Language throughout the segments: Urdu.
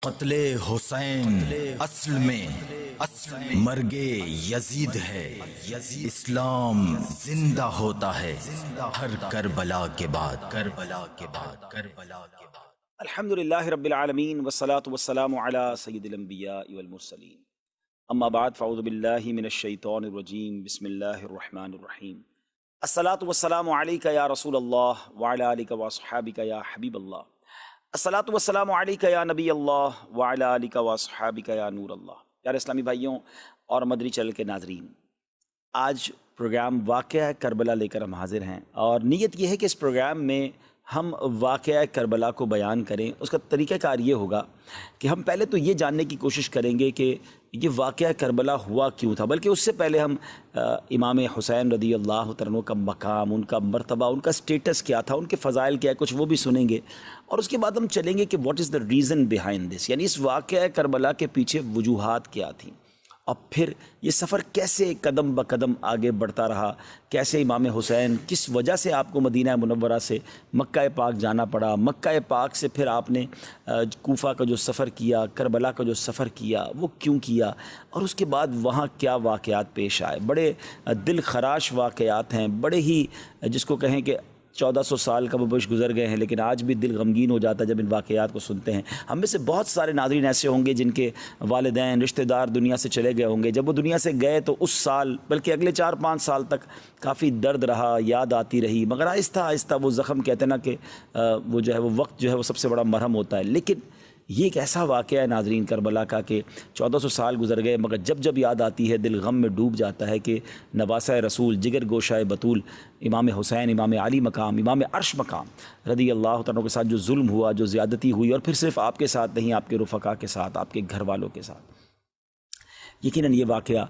قتل حسین اصل میں مرگ یزید ہے۔ اسلام زندہ ہوتا ہے ہر کربلا کے بعد۔ الحمدللہ رب العالمین والصلاة والسلام علی سید الانبیاء والمرسلین، اما بعد فاعوذ باللہ من الشیطان الرجیم، بسم اللہ الرحمن الرحیم۔ الصلاة والسلام علیک یا رسول اللہ وعلی آلک واصحابک یا حبیب اللہ۔ الصلاة والسلام علیک یا نبی اللہ وعلی آلک واصحابک یا نور اللہ۔ پیارے اسلامی بھائیوں اور مدنی چینل کے ناظرین، آج پروگرام واقعہ کربلا لے کر ہم حاضر ہیں، اور نیت یہ ہے کہ اس پروگرام میں ہم واقعہ کربلا کو بیان کریں۔ اس کا طریقہ کار یہ ہوگا کہ ہم پہلے تو یہ جاننے کی کوشش کریں گے کہ یہ واقعہ کربلا ہوا کیوں تھا، بلکہ اس سے پہلے ہم امام حسین رضی اللہ عنہ کا مقام، ان کا مرتبہ، ان کا سٹیٹس کیا تھا، ان کے فضائل کیا ہے، کچھ وہ بھی سنیں گے، اور اس کے بعد ہم چلیں گے کہ what is the reason behind this, یعنی اس واقعہ کربلا کے پیچھے وجوہات کیا تھیں، اور پھر یہ سفر کیسے قدم بقدم آگے بڑھتا رہا، کیسے امام حسین کس وجہ سے آپ کو مدینہ منورہ سے مکہ پاک جانا پڑا، مکہ پاک سے پھر آپ نے کوفہ کا جو سفر کیا، کربلا کا جو سفر کیا، وہ کیوں کیا، اور اس کے بعد وہاں کیا واقعات پیش آئے۔ بڑے دل خراش واقعات ہیں، بڑے ہی جس کو کہیں کہ 1400 سال کا مبش گزر گئے ہیں، لیکن آج بھی دل غمگین ہو جاتا ہے جب ان واقعات کو سنتے ہیں۔ ہم میں سے بہت سارے ناظرین ایسے ہوں گے جن کے والدین، رشتہ دار دنیا سے چلے گئے ہوں گے۔ جب وہ دنیا سے گئے تو اس سال، بلکہ اگلے 4-5 سال تک کافی درد رہا، یاد آتی رہی، مگر آہستہ آہستہ وہ زخم، کہتے ہیں نا کہ وہ جو ہے وہ وقت جو ہے وہ سب سے بڑا مرہم ہوتا ہے۔ لیکن یہ ایک ایسا واقعہ ہے ناظرین کربلا کا کہ 1400 سال گزر گئے، مگر جب جب یاد آتی ہے دل غم میں ڈوب جاتا ہے کہ نواسہ رسول، جگر گوشہ بطول، امام حسین، امام علی مقام، امام عرش مقام رضی اللہ عنہ کے ساتھ جو ظلم ہوا، جو زیادتی ہوئی، اور پھر صرف آپ کے ساتھ نہیں، آپ کے رفقا کے ساتھ، آپ کے گھر والوں کے ساتھ۔ یقیناً یہ واقعہ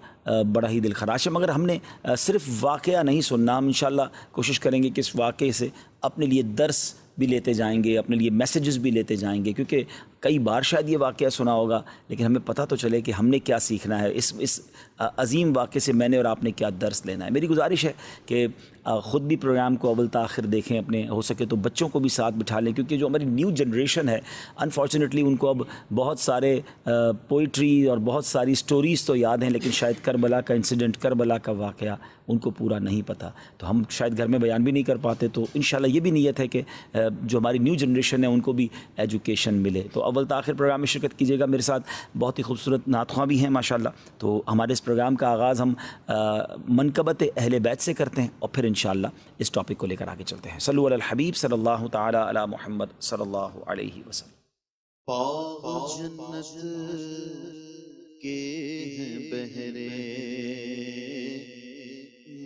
بڑا ہی دل خراش ہے، مگر ہم نے صرف واقعہ نہیں سننا، ہم انشاءاللہ کوشش کریں گے کہ اس واقعے سے اپنے لیے درس بھی لیتے جائیں گے، اپنے لیے میسیجز بھی لیتے جائیں گے، کیونکہ کئی بار شاید یہ واقعہ سنا ہوگا، لیکن ہمیں پتہ تو چلے کہ ہم نے کیا سیکھنا ہے اس عظیم واقعے سے، میں نے اور آپ نے کیا درس لینا ہے۔ میری گزارش ہے کہ خود بھی پروگرام کو اول تاخر دیکھیں، اپنے ہو سکے تو بچوں کو بھی ساتھ بٹھا لیں، کیونکہ جو ہماری نیو جنریشن ہے انفارچونیٹلی ان کو اب بہت سارے پوئٹری اور بہت ساری سٹوریز تو یاد ہیں، لیکن شاید کربلا کا انسیڈنٹ، کربلا کا واقعہ ان کو پورا نہیں پتہ، تو ہم شاید گھر میں بیان بھی نہیں کر پاتے۔ تو انشاءاللہ یہ بھی نیت ہے کہ جو ہماری نیو جنریشن ہے ان کو بھی ایجوکیشن ملے۔ تو اول تاخر پروگرام میں شرکت کیجیے گا، میرے ساتھ بہت ہی خوبصورت نعت خواں بھی ہیں ماشاءاللہ۔ تو ہمارے اس پروگرام کا آغاز ہم منقبت اہل بیت سے کرتے ہیں، اور پھر انشاءاللہ اس ٹاپک کو لے کر آگے چلتے ہیں۔ صلو علی الحبیب صلی اللہ تعالی علی محمد صلی اللہ علیہ وسلم۔ باغ جنت کے ہیں بہرے،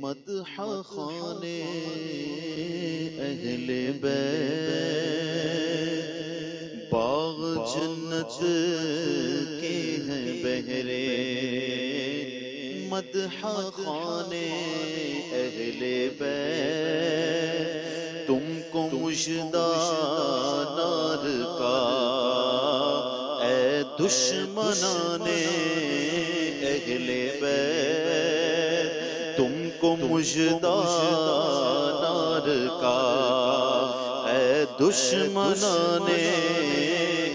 مدح خانے اہل بیت، باغ جنت کے ہیں بہرے، مدح خانے اہل بیت، تم کو مژدہ نار کا اے دشمنان اہل بیت، تم کو مژدہ نار کا اے دشمنان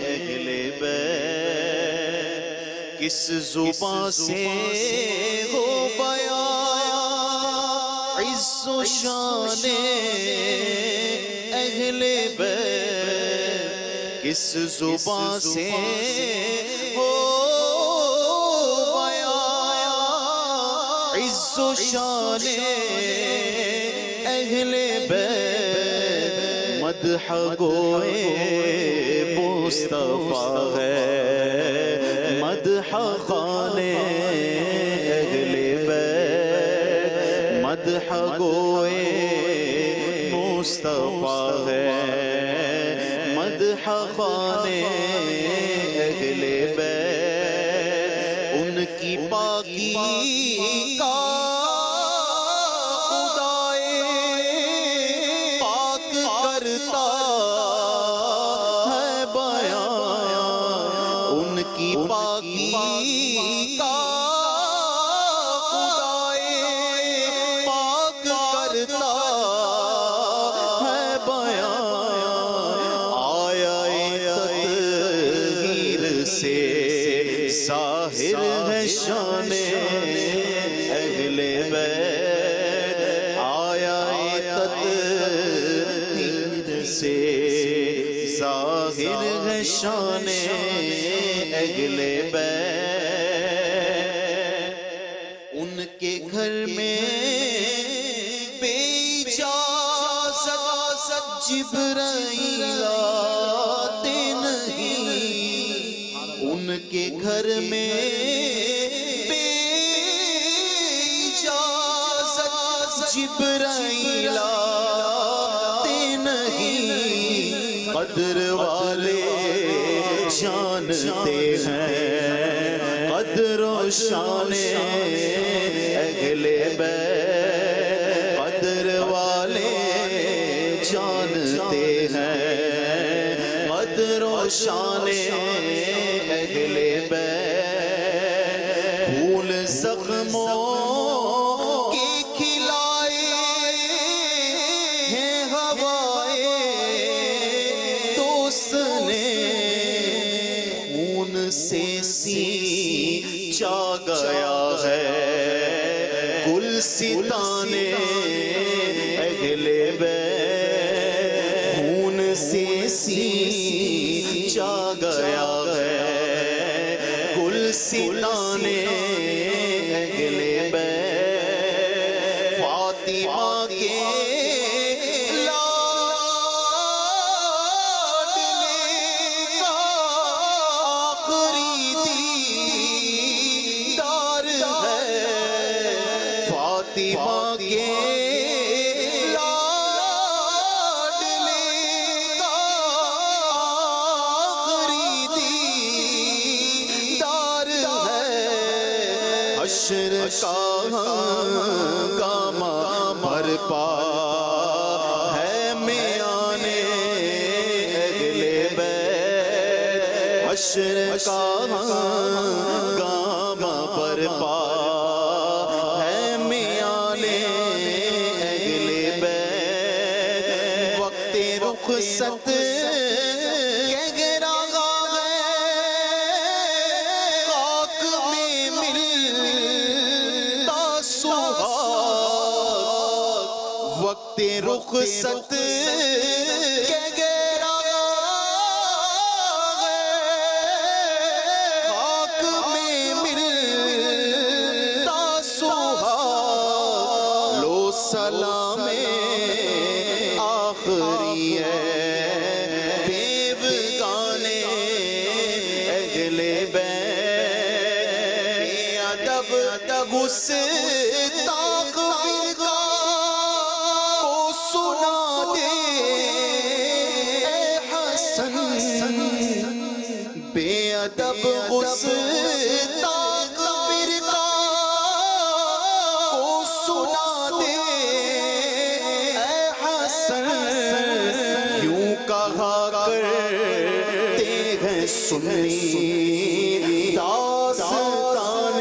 اہل بیت، کس زبان سے ہو بیان عز و شان اہل بیت، کس زبان سے ہو بیان عز و شان اہل بیت، مدح گوئے مصطفیٰ ہے، مدح خانے اہل بیت، مدح گوئے مصطفیٰ ہے، مدح خانے اہل بیت، ان کی پاکی کا خدائے پاک کرتا ہے بیان، ان کی پاکی کا خدائے پاک کرتا ہے بیان، آیا تطہیر سے ظاہر ہے شان اہل بیت آیا تطہیر سے ظاہر ہے شان اہل بیت ان کے گھر میں بے اجازت جبرائیل آتے نہیں، ان کے گھر میں بے اجازت جبرائیل آتے نہیں، قدر والے جانتے ہیں قدر و شان اہل بیت، قدر والے جانتے ہیں قدر و شان اہل بیت، پھول زخموں کے کھلائے ہیں ہوائے دوست نے، خون سے سینچا گیا ہے گلستان اہل بیت، خون سے سینچا گیا ہے گلستان اہل بیت، فاطمہ کے لاڈلے کا آخری دیدار ہے، فاطمہ کے لاڈلے کا آخری دیدار ہے، حشر کا ہنگامہ برپا ہے میانے اہل بیت، حشر کا ہنگامہ برپا ہے میانے اہل بیت، وقت رخصت کہہ رہا ہے خاک میں ملتا سہاگ، وقت رخصت کہہ رہا ہے خاک میں ملتا سہاگ، لو سلام آخری ہے بیوگانے اہل بیت، بے ادب گستاخ کا کو سنا دے اے حسن، بے ادب گستاخ فرقہ کو سنا دے اے حسن، یوں کہا کرتے ہیں سنی داستان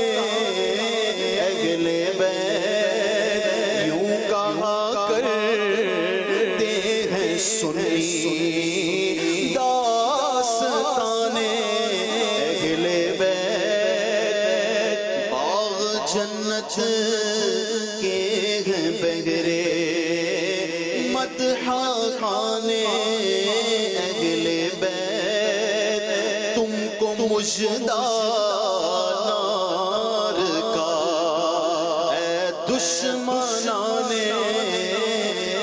اہل بیت، یوں کہا کرتے ہیں سنی داستان اہل بیت، باغ جنت کے ہیں بہرے مدح خانے اہل بیت، تم کو مژدہ نار کا اے دشمنان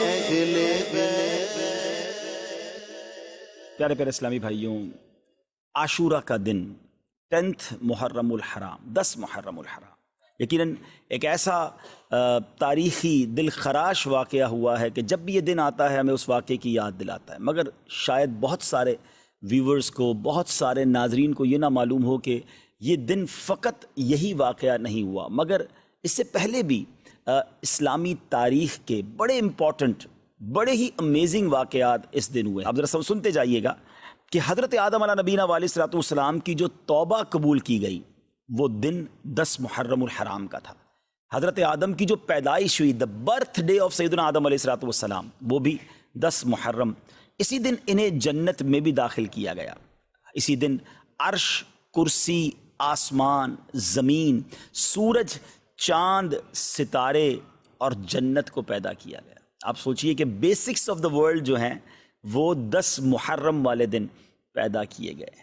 اہل بیت۔ پیارے پیارے اسلامی بھائیوں، عاشورہ کا دن 10 محرم الحرام، 10 محرم الحرام، یقیناً ایک ایسا تاریخی دل خراش واقعہ ہوا ہے کہ جب بھی یہ دن آتا ہے ہمیں اس واقعے کی یاد دلاتا ہے، مگر شاید بہت سارے ویورز کو، بہت سارے ناظرین کو یہ نہ معلوم ہو کہ یہ دن فقط یہی واقعہ نہیں ہوا، مگر اس سے پہلے بھی اسلامی تاریخ کے بڑے امپورٹنٹ، بڑے ہی امیزنگ واقعات اس دن ہوئے۔ آپ ذرا سنتے جائیے گا کہ حضرت آدم علیہ نبینا علیہ الصلوۃ والسلام کی جو توبہ قبول کی گئی وہ دن 10 محرم الحرام کا تھا۔ حضرت آدم کی جو پیدائش ہوئی، دا برتھ ڈے آف سیدنا آدم علیہ الصلوۃ والسلام، وہ بھی 10 محرم۔ اسی دن انہیں جنت میں بھی داخل کیا گیا، اسی دن عرش کرسی، آسمان، زمین، سورج، چاند، ستارے اور جنت کو پیدا کیا گیا۔ آپ سوچئے کہ بیسکس آف دا ورلڈ جو ہیں وہ 10 محرم والے دن پیدا کیے گئے۔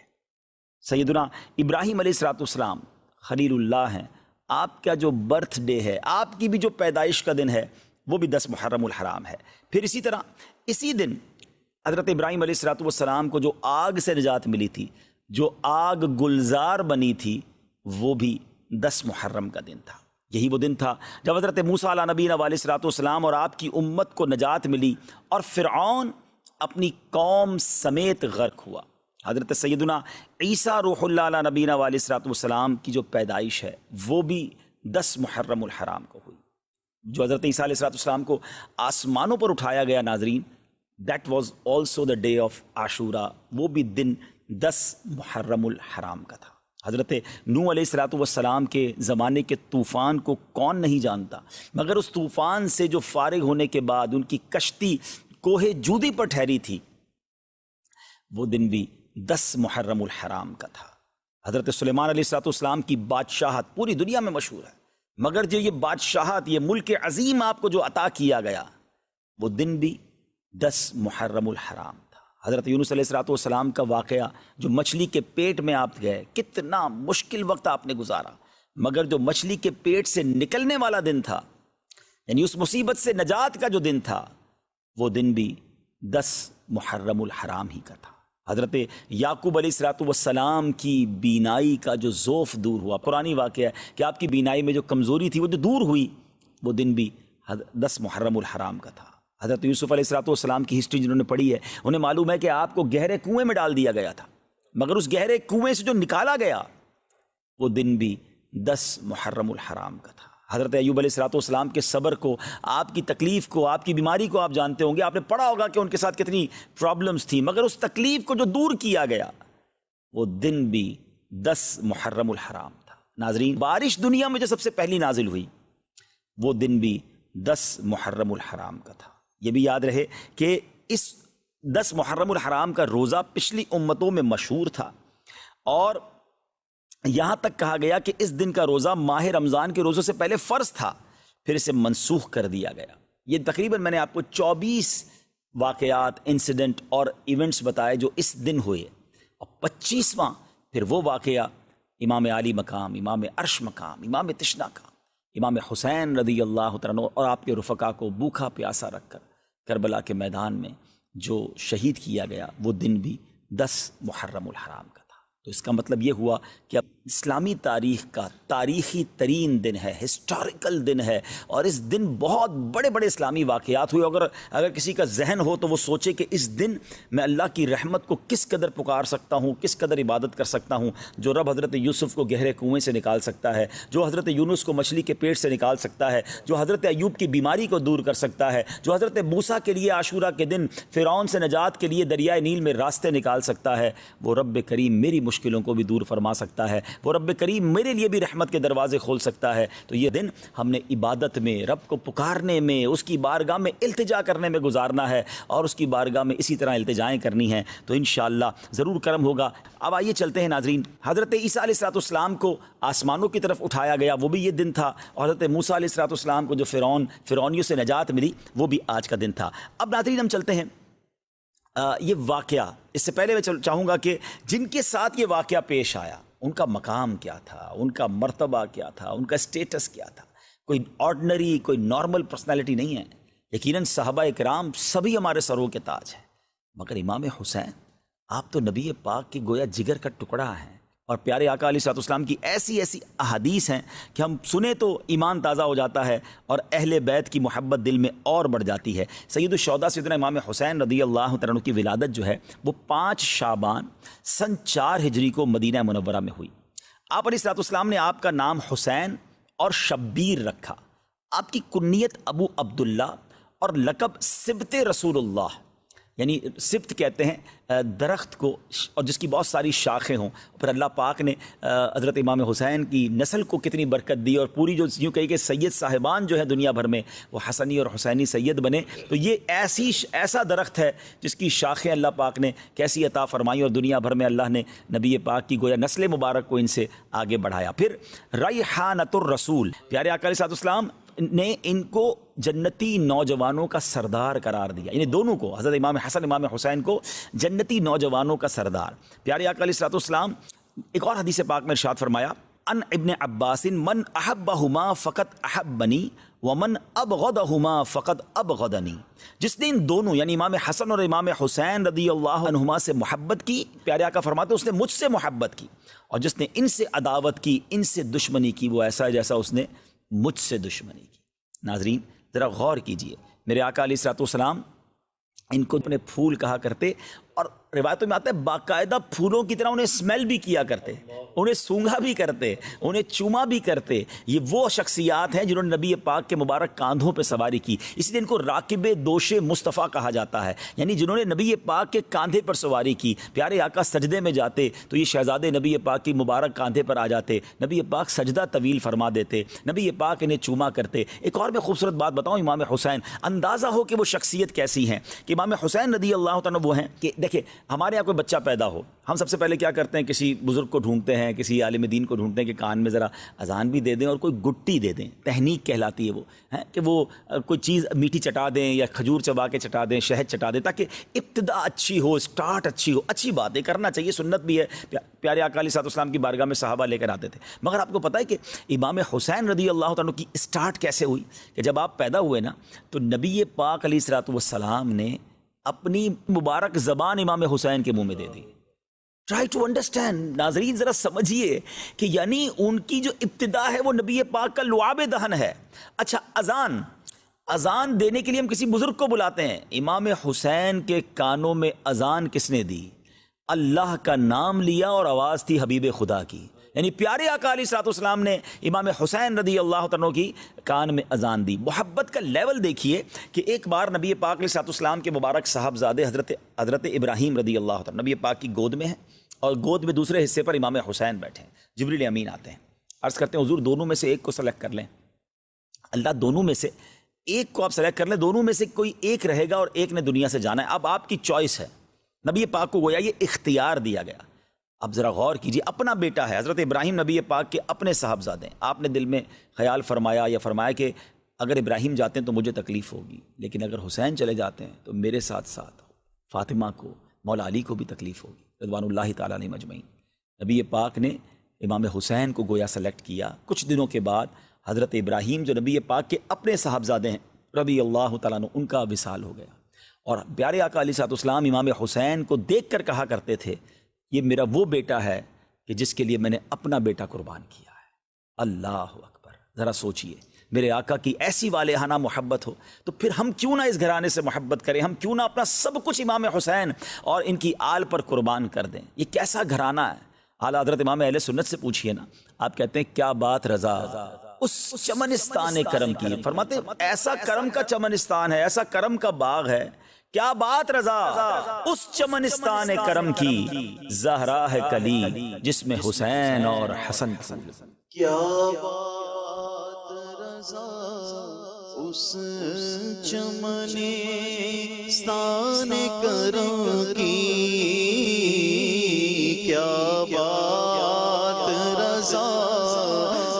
سیدنا ابراہیم علیہ السلام خلیل اللہ ہیں، آپ کا جو برتھ ڈے ہے، آپ کی بھی جو پیدائش کا دن ہے وہ بھی 10 محرم الحرام ہے۔ پھر اسی طرح اسی دن حضرت ابراہیم علیہ السلام کو جو آگ سے نجات ملی تھی، جو آگ گلزار بنی تھی، وہ بھی 10 محرم کا دن تھا۔ یہی وہ دن تھا جب حضرت موسیٰ علیہ نبینا علیہ السلام اور آپ کی امت کو نجات ملی اور فرعون اپنی قوم سمیت غرق ہوا۔ حضرت سیدنا عیسیٰ روح اللہ علیہ نبینا علیہ السلام کی جو پیدائش ہے وہ بھی 10 محرم الحرام کو ہوئی۔ جو حضرت عیسیٰ علیہ السلام کو آسمانوں پر اٹھایا گیا ناظرین، that was also the day of Ashura, وہ بھی دن 10 محرم الحرام کا تھا۔ حضرت نوح علیہ السلام کے زمانے کے طوفان کو کون نہیں جانتا، مگر اس طوفان سے جو فارغ ہونے کے بعد ان کی کشتی کوہ جودی پر ٹھہری تھی، وہ دن بھی 10 محرم الحرام کا تھا۔ حضرت سلیمان علیہ السلام کی بادشاہت پوری دنیا میں مشہور ہے، مگر جو یہ بادشاہت، یہ ملک عظیم آپ کو جو عطا کیا گیا، وہ دن بھی 10 محرم الحرام تھا۔ حضرت یونس علیہ السلام کا واقعہ، جو مچھلی کے پیٹ میں آپ گئے، کتنا مشکل وقت آپ نے گزارا، مگر جو مچھلی کے پیٹ سے نکلنے والا دن تھا، یعنی اس مصیبت سے نجات کا جو دن تھا، وہ دن بھی 10 محرم الحرام ہی کا تھا۔ حضرت یعقوب علیہ السلام کی بینائی کا جو ذوف دور ہوا، پرانی واقعہ ہے کہ آپ کی بینائی میں جو کمزوری تھی وہ جو دور ہوئی، وہ دن بھی 10 محرم الحرام کا تھا۔ حضرت یوسف علیہ السلام کی ہسٹری جنہوں نے پڑھی ہے انہیں معلوم ہے کہ آپ کو گہرے کنویں میں ڈال دیا گیا تھا، مگر اس گہرے کنویں سے جو نکالا گیا وہ دن بھی 10 محرم الحرام کا تھا۔ حضرت ایوب علیہ السلام کے صبر کو، آپ کی تکلیف کو، آپ کی بیماری کو آپ جانتے ہوں گے، آپ نے پڑھا ہوگا کہ ان کے ساتھ کتنی پرابلمز تھیں، مگر اس تکلیف کو جو دور کیا گیا وہ دن بھی 10 محرم الحرام تھا۔ ناظرین، بارش دنیا میں جو سب سے پہلی نازل ہوئی وہ دن بھی 10 محرم الحرام کا تھا۔ یہ بھی یاد رہے کہ اس 10 محرم الحرام کا روزہ پچھلی امتوں میں مشہور تھا، اور یہاں تک کہا گیا کہ اس دن کا روزہ ماہ رمضان کے روزوں سے پہلے فرض تھا، پھر اسے منسوخ کر دیا گیا۔ یہ تقریباً میں نے آپ کو 24 واقعات، انسیڈنٹ اور ایونٹس بتائے جو اس دن ہوئے، اور 25واں پھر وہ واقعہ امام علی مقام، امام عرش مقام، امام تشنا کا، امام حسین رضی اللہ عنہ اور آپ کے رفقا کو بھوکا پیاسا رکھ کر کربلا کے میدان میں جو شہید کیا گیا، وہ دن بھی 10 محرم الحرام کا تھا۔ تو اس کا مطلب یہ ہوا کہ اب اسلامی تاریخ کا تاریخی ترین دن ہے، ہسٹوریکل دن ہے، اور اس دن بہت بڑے بڑے اسلامی واقعات ہوئے۔ اگر کسی کا ذہن ہو تو وہ سوچے کہ اس دن میں اللہ کی رحمت کو کس قدر پکار سکتا ہوں، کس قدر عبادت کر سکتا ہوں۔ جو رب حضرت یوسف کو گہرے کنویں سے نکال سکتا ہے، جو حضرت یونس کو مچھلی کے پیٹ سے نکال سکتا ہے، جو حضرت ایوب کی بیماری کو دور کر سکتا ہے، جو حضرت موسیٰ کے لیے عاشورہ کے دن فرعون سے نجات کے لیے دریائے نیل میں راستے نکال سکتا ہے، وہ رب کریم میری مشکلوں کو بھی دور فرما سکتا ہے، وہ رب کریم میرے لیے بھی رحمت کے دروازے کھول سکتا ہے۔ تو یہ دن ہم نے عبادت میں، رب کو پکارنے میں، اس کی بارگاہ میں التجا کرنے میں گزارنا ہے، اور اس کی بارگاہ میں اسی طرح التجائیں کرنی ہیں، تو انشاءاللہ ضرور کرم ہوگا۔ اب آئیے چلتے ہیں ناظرین، حضرت عیسیٰ علیہ السلام کو آسمانوں کی طرف اٹھایا گیا، وہ بھی یہ دن تھا، اور حضرت موسیٰ علیہ السلام کو جو فرعونیوں سے نجات ملی، وہ بھی آج کا دن تھا۔ اب ناظرین ہم چلتے ہیں یہ واقعہ، اس سے پہلے میں چاہوں گا کہ جن کے ساتھ یہ واقعہ پیش آیا ان کا مقام کیا تھا، ان کا مرتبہ کیا تھا، ان کا اسٹیٹس کیا تھا۔ کوئی آرڈنری، کوئی نارمل پرسنالٹی نہیں ہے۔ یقیناً صحابہ اکرام سبھی ہمارے سروں کے تاج ہیں، مگر امام حسین، آپ تو نبی پاک کے گویا جگر کا ٹکڑا ہیں، اور پیارے آقا علیہ السلام کی ایسی احادیث ہیں کہ ہم سنیں تو ایمان تازہ ہو جاتا ہے، اور اہل بیت کی محبت دل میں اور بڑھ جاتی ہے۔ سید الشہداء سیدنا امام حسین رضی اللہ عنہ کی ولادت جو ہے وہ 5 شعبان سن 4 ہجری کو مدینہ منورہ میں ہوئی۔ آپ علیہ السلام نے آپ کا نام حسین اور شبیر رکھا، آپ کی کنیت ابو عبداللہ اور لقب سبط رسول اللہ۔ یعنی سبت کہتے ہیں درخت کو، اور جس کی بہت ساری شاخیں ہوں. پھر اللہ پاک نے حضرت امام حسین کی نسل کو کتنی برکت دی، اور پوری جو یوں کہی کہ سید صاحبان جو ہے دنیا بھر میں وہ حسنی اور حسینی سید بنے. تو یہ ایسا درخت ہے جس کی شاخیں اللہ پاک نے کیسی عطا فرمائی، اور دنیا بھر میں اللہ نے نبی پاک کی گویا نسل مبارک کو ان سے آگے بڑھایا. پھر ریحانۃ الرسول، پیارے آقا علیہ السلام نے ان کو جنتی نوجوانوں کا سردار قرار دیا، یعنی دونوں کو، حضرت امام حسن امام حسین کو جنتی نوجوانوں کا سردار. پیارے آقا علیہ السلام ایک اور حدیث پاک میں ارشاد فرمایا، ان ابن عباس من احبہما فقط احبنی ومن ابغضہما فقط ابغضنی. جس نے ان دونوں یعنی امام حسن اور امام حسین رضی اللہ عنہما سے محبت کی، پیارے آقا فرماتے اس نے مجھ سے محبت کی، اور جس نے ان سے عداوت کی، ان سے دشمنی کی، وہ ایسا ہے جیسا اس نے مجھ سے دشمنی کی. ناظرین ذرا غور کیجئے، میرے آقا علیہ السلام ان کو اپنے پھول کہا کرتے، اور روایتوں میں آتا ہے باقاعدہ پھولوں کی طرح انہیں اسمیل بھی کیا کرتے، انہیں سونگھا بھی کرتے، انہیں چوما بھی کرتے. یہ وہ شخصیات ہیں جنہوں نے نبی پاک کے مبارک کاندھوں پہ سواری کی، اس لیے ان کو راکب دوش مصطفیٰ کہا جاتا ہے، یعنی جنہوں نے نبی پاک کے کاندھے پر سواری کی. پیارے آقا سجدے میں جاتے تو یہ شہزادے نبی پاک کی مبارک کاندھے پر آ جاتے، نبی پاک سجدہ طویل فرما دیتے، نبی پاک انہیں چوما کرتے. ایک اور میں خوبصورت بات بتاؤں، امام حسین، اندازہ ہو کہ وہ شخصیت کیسی ہیں کہ امام حسین رضی اللہ تعالیٰ وہ ہیں کہ دیکھیں ہمارے یہاں کوئی بچہ پیدا ہو، ہم سب سے پہلے کیا کرتے ہیں، کسی بزرگ کو ڈھونڈتے ہیں، کسی عالم دین کو ڈھونڈتے ہیں کہ کان میں ذرا اذان بھی دے دیں اور کوئی گٹی دے دیں. تحنیک کہلاتی ہے وہ، کہ وہ کوئی چیز میٹھی چٹا دیں یا کھجور چبا کے چٹا دیں، شہد چٹا دیں، تاکہ ابتدا اچھی ہو، سٹارٹ اچھی ہو. اچھی بات ہے، کرنا چاہیے، سنت بھی ہے. پیارے آقا علیہ السلام کی بارگاہ میں صحابہ لے کر آتے تھے. مگر آپ کو پتہ ہے کہ امام حسین رضی اللہ تعالیٰ کی سٹارٹ کیسے ہوئی، کہ جب آپ پیدا ہوئے نا تو نبی پاک علیہ السلام نے اپنی مبارک زبان امام حسین کے منہ میں دے دی. ٹرائی ٹو انڈرسٹینڈ، ناظرین ذرا سمجھیے کہ یعنی ان کی جو ابتدا ہے وہ نبی پاک کا لعاب دہن ہے. اچھا، اذان دینے کے لیے ہم کسی بزرگ کو بلاتے ہیں، امام حسین کے کانوں میں اذان کس نے دی؟ اللہ کا نام لیا اور آواز تھی حبیب خدا کی. یعنی پیارے آقا علیہ السلام نے امام حسین رضی اللہ عنہ کی کان میں اذان دی. محبت کا لیول دیکھیے کہ ایک بار نبی پاک علیہ السلام کے مبارک صاحبزادے حضرت ابراہیم رضی اللہ عنہ نبی پاک کی گود میں ہیں، اور گود میں دوسرے حصے پر امام حسین بیٹھے ہیں. جبریل امین آتے ہیں، عرض کرتے ہیں حضور دونوں میں سے ایک کو سلیکٹ کر لیں. اللہ دونوں میں سے ایک کو آپ سلیکٹ کر لیں، دونوں میں سے کوئی ایک رہے گا اور ایک نے دنیا سے جانا ہے، اب آپ کی چوائس ہے. نبی پاک کو گویا یہ اختیار دیا گیا. اب ذرا غور کیجیے، اپنا بیٹا ہے، حضرت ابراہیم نبی پاک کے اپنے صاحبزادے ہیں. آپ نے دل میں خیال فرمایا یا فرمایا کہ اگر ابراہیم جاتے ہیں تو مجھے تکلیف ہوگی، لیکن اگر حسین چلے جاتے ہیں تو میرے ساتھ ساتھ فاطمہ کو، مولا علی کو بھی تکلیف ہوگی رضوان اللہ تعالیٰ علیہ مجمعین. نبی پاک نے امام حسین کو گویا سلیکٹ کیا. کچھ دنوں کے بعد حضرت ابراہیم جو نبی پاک کے اپنے صاحبزادے ہیں رضی اللہ تعالیٰ عنہ، ان کا وصال ہو گیا. اور پیارے آقا علیہ السلام امام حسین کو دیکھ کر کہا کرتے تھے یہ میرا وہ بیٹا ہے کہ جس کے لیے میں نے اپنا بیٹا قربان کیا ہے. اللہ اکبر، ذرا سوچئے، میرے آقا کی ایسی والہانہ محبت ہو تو پھر ہم کیوں نہ اس گھرانے سے محبت کریں، ہم کیوں نہ اپنا سب کچھ امام حسین اور ان کی آل پر قربان کر دیں. یہ کیسا گھرانہ ہے. اعلیٰ حضرت امام اہل سنت سے پوچھئے نا، آپ کہتے ہیں کیا بات رضا اس چمنستان کرم کی. فرماتے ایسا کرم کا چمنستان ہے، ایسا کرم کا باغ ہے، کیا بات رضا اس چمنستان کرم کی، زہرا ہے کلی جس میں حسین اور حسن. کیا بات رضا اس چمنستان کرم کی، کیا بات رضا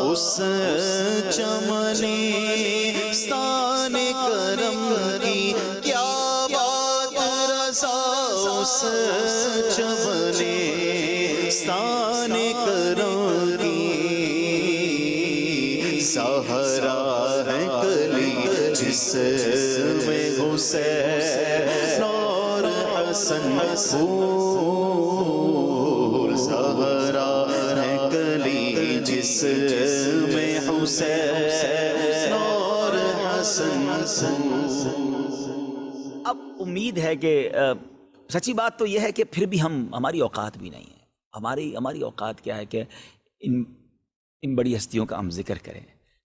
اس چمنستان کرم کی، کیا اس چمنستان کرم کی، سہرا ہے کلی جس میں حسین اور حسن پھول، سہرا ہے کلی جس میں حسین اور حسن پھول. اب امید ہے کہ سچی بات تو یہ ہے کہ پھر بھی ہماری اوقات بھی نہیں ہے. ہماری اوقات کیا ہے کہ ان بڑی ہستیوں کا ہم ذکر کریں.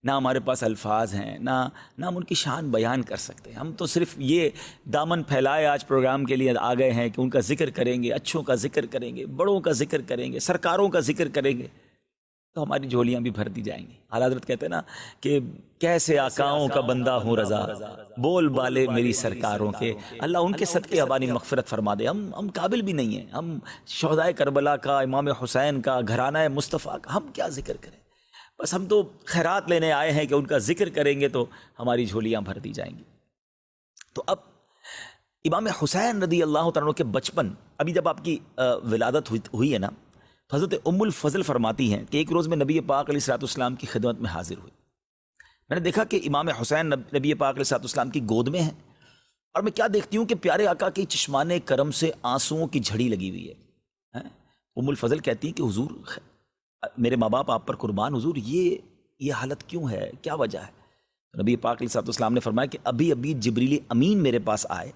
نہ ہمارے پاس الفاظ ہیں، نہ ہم ان کی شان بیان کر سکتے ہیں۔ ہم تو صرف یہ دامن پھیلائے آج پروگرام کے لیے آ گئے ہیں کہ ان کا ذکر کریں گے، اچھوں کا ذکر کریں گے، بڑوں کا ذکر کریں گے، سرکاروں کا ذکر کریں گے تو ہماری جھولیاں بھی بھر دی جائیں گی۔ اعلیٰ حضرت کہتے ہیں نا کہ کیسے آقاؤں کا بندہ ہوں رضا، بول بالے میری سرکاروں کے، اللہ ان کے صدقے ہماری مغفرت فرما دے۔ ہم قابل بھی نہیں ہیں، ہم شہدائے کربلا کا، امام حسین کا، گھرانہ مصطفیٰ کا ہم کیا ذکر کریں؟ بس ہم تو خیرات لینے آئے ہیں کہ ان کا ذکر کریں گے تو ہماری جھولیاں بھر دی جائیں گی۔ تو اب امام حسین رضی اللہ تعالیٰ عنہ کے بچپن، ابھی جب آپ کی ولادت ہوئی ہے نا، تو حضرت ام الفضل فرماتی ہیں کہ ایک روز میں نبی پاک علیہ الصلوۃ والسلام کی خدمت میں حاضر ہوئی۔ میں نے دیکھا کہ امام حسین نبی پاک علیہ الصلوۃ والسلام کی گود میں ہیں، اور میں کیا دیکھتی ہوں کہ پیارے آقا کے چشمان کرم سے آنسوؤں کی جھڑی لگی ہوئی ہے۔ ام الفضل کہتی ہیں کہ حضور میرے ماں باپ آپ پر قربان، حضور یہ حالت کیوں ہے، کیا وجہ ہے؟ نبی پاک علیہ الصلوۃ والسلام نے فرمایا کہ ابھی جبریل امین میرے پاس آئے،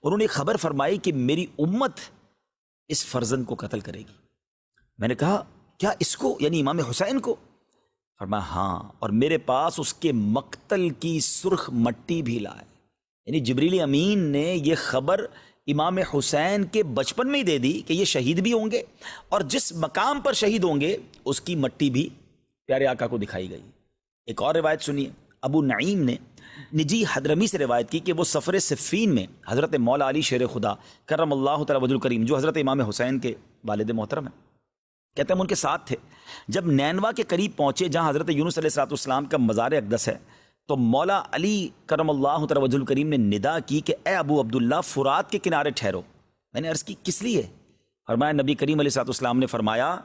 انہوں نے خبر فرمائی کہ میری امت اس فرزند کو قتل کرے گی۔ میں نے کہا کیا اس کو، یعنی امام حسین کو؟ فرمایا ہاں، اور میرے پاس اس کے مقتل کی سرخ مٹی بھی لائے۔ یعنی جبریل امین نے یہ خبر امام حسین کے بچپن میں ہی دے دی کہ یہ شہید بھی ہوں گے، اور جس مقام پر شہید ہوں گے اس کی مٹی بھی پیارے آقا کو دکھائی گئی۔ ایک اور روایت سنیے، ابو نعیم نے نجی حضرمی سے روایت کی کہ وہ سفر صفین میں حضرت مولا علی شیر خدا کرم اللہ تعالی وجہ الکریم، جو حضرت امام حسین کے والد محترم ہیں، کہتے ہیں ہم ان کے ساتھ تھے۔ جب نینوا کے قریب پہنچے جہاں حضرت یونس علیہ السلام کا مزار اقدس ہے، تو مولا علی کرم اللہ تعالی وجہ الکریم نے ندا کی کہ اے ابو عبداللہ فرات کے کنارے ٹھہرو۔ میں نے عرض کی کس لیے؟ فرمایا نبی کریم علیہ السلام نے فرمایا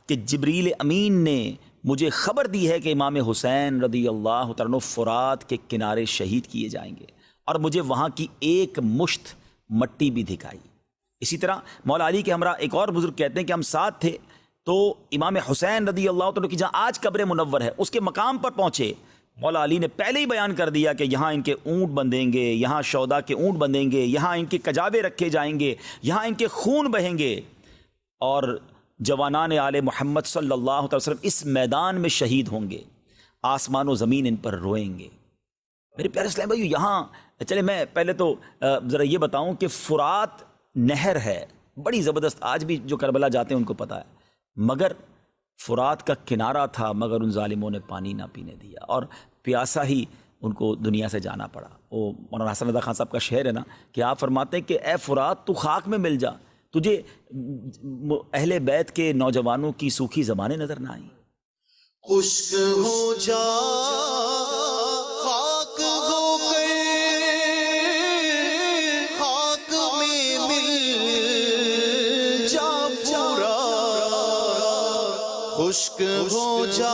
کہ جبریل امین نے مجھے خبر دی ہے کہ امام حسین رضی اللہ تعالیٰ عنہ فرات کے کنارے شہید کیے جائیں گے، اور مجھے وہاں کی ایک مشت مٹی بھی دکھائی۔ اسی طرح مولا علی کے ہمراہ ایک اور بزرگ کہتے ہیں کہ ہم ساتھ تھے، تو امام حسین رضی اللہ تعالیٰ کی جہاں آج قبر منور ہے اس کے مقام پر پہنچے، مولا علی نے پہلے ہی بیان کر دیا کہ یہاں ان کے اونٹ بندھیں گے، یہاں شودا کے اونٹ بندھیں گے، یہاں ان کے کجاوے رکھے جائیں گے، یہاں ان کے خون بہیں گے، اور جوانان آل محمد صلی اللہ علیہ وسلم اس میدان میں شہید ہوں گے، آسمان و زمین ان پر روئیں گے۔ میرے پیارے اسلام بھائیو، یہاں چلے میں پہلے تو ذرا یہ بتاؤں کہ فرات نہر ہے بڑی زبردست، آج بھی جو کربلا جاتے ہیں ان کو پتہ ہے، مگر فرات کا کنارہ تھا، مگر ان ظالموں نے پانی نہ پینے دیا، اور پیاسا ہی ان کو دنیا سے جانا پڑا۔ وہ مولانا حسن رضا خان صاحب کا شعر ہے نا کہ آپ فرماتے ہیں کہ اے فرات تو خاک میں مل جا، تجھے اہل بیت کے نوجوانوں کی سوکھی زبانیں نظر نہ آئیں۔ خشک ہو جا خاک ہو گئے، خاک میں مل جا پورا، خشک ہو جا